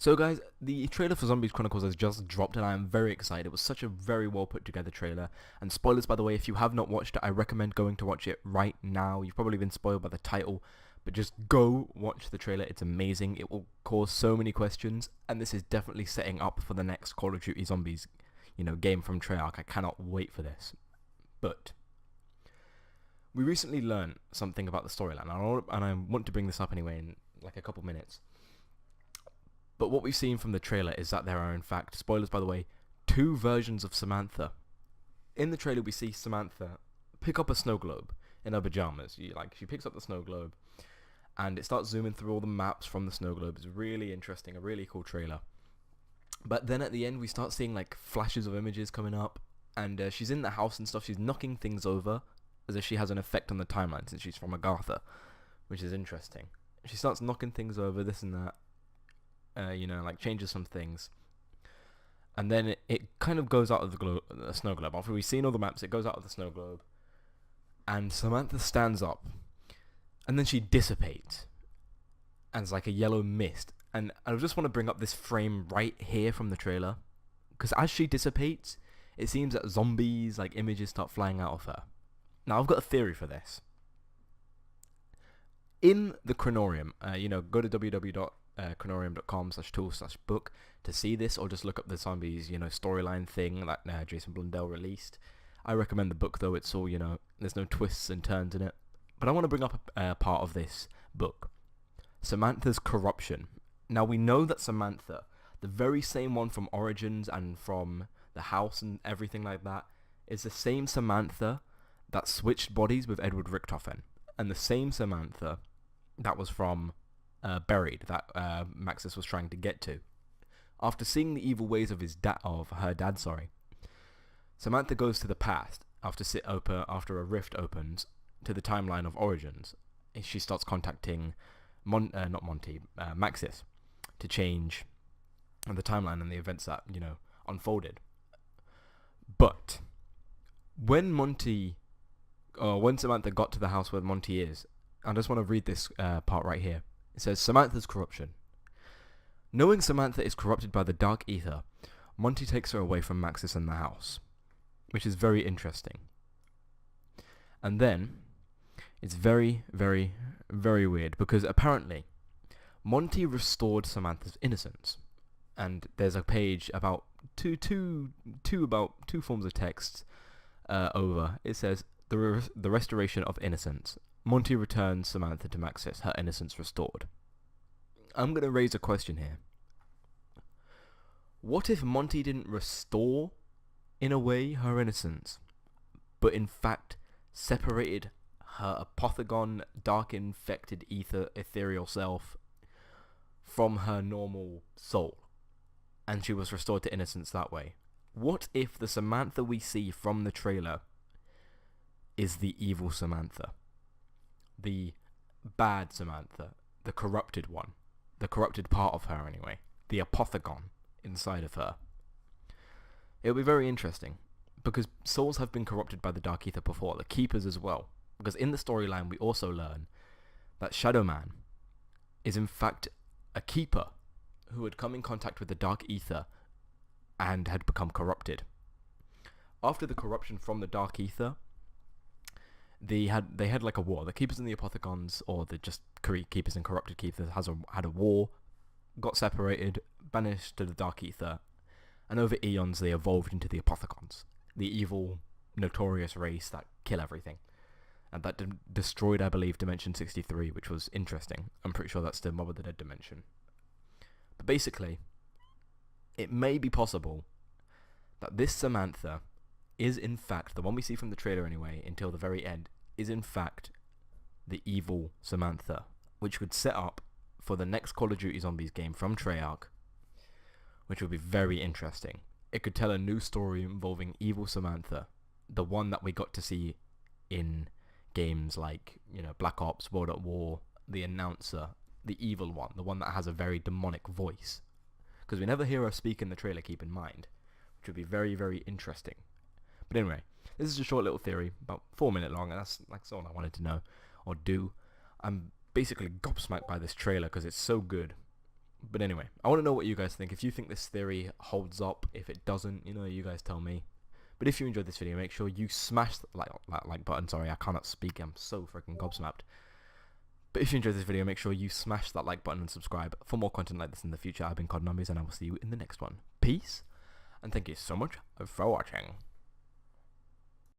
So guys, the trailer for Zombies Chronicles has just dropped and I am very excited. It was such a very well put together trailer. And spoilers, by the way, if you have not watched it, I recommend going to watch it right now. You've probably been spoiled by the title, but just go watch the trailer. It's amazing. It will cause so many questions, and this is definitely setting up for the next Call of Duty Zombies, game from Treyarch. I cannot wait for this. But we recently learned something about the storyline, and I want to bring this up anyway in like a couple minutes. But what we've seen from the trailer is that there are, in fact, spoilers by the way, two versions of Samantha. In the trailer, we see Samantha pick up a snow globe in her pajamas. She picks up the snow globe, and it starts zooming through all the maps from the snow globe. It's really interesting, a really cool trailer. But then at the end, we start seeing like flashes of images coming up, and she's in the house and stuff. She's knocking things over, as if she has an effect on the timeline since she's from Agartha, which is interesting. She starts knocking things over, this and that. Changes some things. And then it kind of goes out of the snow globe. After we've seen all the maps, it goes out of the snow globe. And Samantha stands up. And then she dissipates. And it's like a yellow mist. And I just want to bring up this frame right here from the trailer. Because as she dissipates, it seems that zombies, like images, start flying out of her. Now, I've got a theory for this. In the Chronorium, go to www.chronorium.com/tool/book to see this, or just look up the zombies, storyline thing that Jason Blundell released. I recommend the book though. It's all, there's no twists and turns in it. But I want to bring up a part of this book. Samantha's corruption. Now we know that Samantha, the very same one from Origins and from the house and everything like that, is the same Samantha that switched bodies with Edward Richtofen, and the same Samantha that was from Buried, that Maxis was trying to get to. After seeing the evil ways of her dad, Samantha goes to the past after a rift opens to the timeline of Origins. She starts contacting Maxis to change the timeline and the events that unfolded. But when Samantha got to the house where Monty is, I just want to read this part right here. It says, Samantha's corruption. Knowing Samantha is corrupted by the dark ether, Monty takes her away from Maxis and the house, which is very interesting. And then, it's very, very, very weird, because apparently, Monty restored Samantha's innocence. And there's a page about two forms of text over. It says, the restoration of innocence. Monty returns Samantha to Maxis, her innocence restored. I'm going to raise a question here. What if Monty didn't restore, in a way, her innocence, but in fact separated her apothegon, dark infected ethereal self from her normal soul, and she was restored to innocence that way? What if the Samantha we see from the trailer is the evil Samantha? The bad Samantha, the corrupted one, the corrupted part of her anyway, the apothegon inside of her. It'll be very interesting, because souls have been corrupted by the Dark Ether before, the Keepers as well, because in the storyline we also learn that Shadow Man is in fact a Keeper who had come in contact with the Dark Ether and had become corrupted. After the corruption from the Dark Ether, they had like a war. The Keepers and the Apothegons, or the just Keepers and Corrupted Keepers, had a war, got separated, banished to the Dark Ether, and over eons they evolved into the Apothegons, the evil, notorious race that kill everything, and that destroyed, I believe, Dimension 63, which was interesting. I'm pretty sure that's the Mob of the Dead dimension. But basically, it may be possible that this Samantha is in fact, the one we see from the trailer anyway, until the very end, is in fact the evil Samantha, which would set up for the next Call of Duty Zombies game from Treyarch, which would be very interesting. It could tell a new story involving evil Samantha, the one that we got to see in games like, Black Ops, World at War, the Announcer, the evil one, the one that has a very demonic voice. Because we never hear her speak in the trailer, keep in mind, which would be very, very interesting. But anyway, this is a short little theory, about 4 minutes long, and that's all I wanted to know, or do. I'm basically gobsmacked by this trailer because it's so good. But anyway, I want to know what you guys think. If you think this theory holds up, if it doesn't, you guys tell me. But if you enjoyed this video, make sure you smash the like button. Sorry, I cannot speak. I'm so freaking gobsmacked. But if you enjoyed this video, make sure you smash that like button and subscribe for more content like this in the future. I've been Cod Numbies, and I will see you in the next one. Peace, and thank you so much for watching.